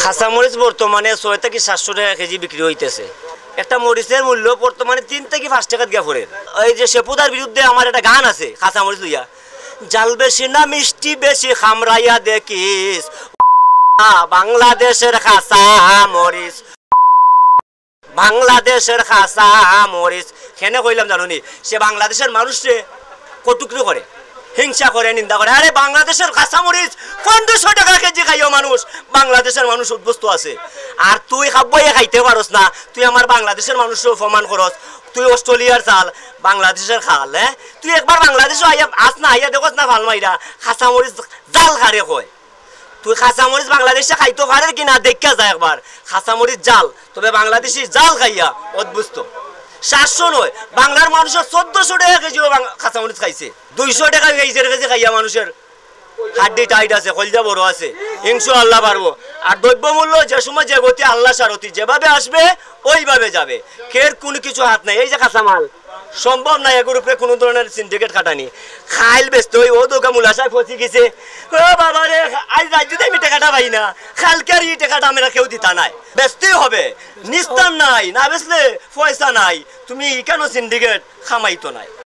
কাঁচামরিচ বর্তমানে 6 থেকে 700 টাকা কেজি বিক্রি হইতেছে। একটা মরিচের মূল্য বর্তমানে 3 থেকে 5 টাকা গিয়া পড়ে। এই যে সেপুদার বিরুদ্ধে আমার একটা গান আছে কাঁচামরিচ লইয়া, জাল বেশি না মিষ্টি বেশি খামরাইয়া দেখিস বাংলাদেশের কাঁচামরিচ, বাংলাদেশের কাঁচামরিচ। কেন কইলাম জানুনি, সে বাংলাদেশের মানুষকে কটুকরি করে, হিংসা করে, নিন্দা করে। আরে বাংলাদেশের কাঁচামরিচ 1500 টাকা কেজি খাইও মানুষ, বাংলাদেশের মানুষ উদ্বস্ত আছে। আর তুই খাবইয়ে খাইতে পারস না, তুই আমার বাংলাদেশের মানুষও অপমান করস। তুই অস্ট্রেলিয়ার চাল বাংলাদেশের খাল, হ্যাঁ? তুই একবার বাংলাদেশও আইয়া আস না, আইয়া দেখস না ভাল মাইরা কাঁচামরিচ জাল খারে কয়। তুই কাঁচামরিচ বাংলাদেশে খাইতে পারে কিনা দেখা যায় একবার। কাঁচামরিচ জাল, তবে বাংলাদেশি জাল খাইয়া অদ্ভুত। 700 নয়, বাংলার মানুষের 1400 টাকা কেজি কাঁচামরিচ খাইছে। 200 টাকা কেজি খাইয়া মানুষের হাড্ডি টাইট আছে, কলজা বড় আছে। ইনশাআল্লাহ পারবো। আর দ্রব্যমূল্য যে সময় যে গতি আল্লাহ সারথি, যেভাবে আসবে ওইভাবে যাবে, কের কোনো কিছু হাত নাই। এই যে কাঁচামাল সম্ভব নাই এগুলোর উপরে কোনো ধরনের সিন্ডিকেট খাটানি। খাইল ব্যস্ত ওই ও দোকা মুলাশায় ফসি গেছে। ও বাবা রে, আজ রাজ্যতে আমি টাকাটা পাই না, খালকার এই টাকাটা আমরা কেউ দিতা নাই। ব্যস্তই হবে, নিস্তার নাই, না বেসলে পয়সা নাই। তুমি কেন সিন্ডিকেট খামাইতো নাই।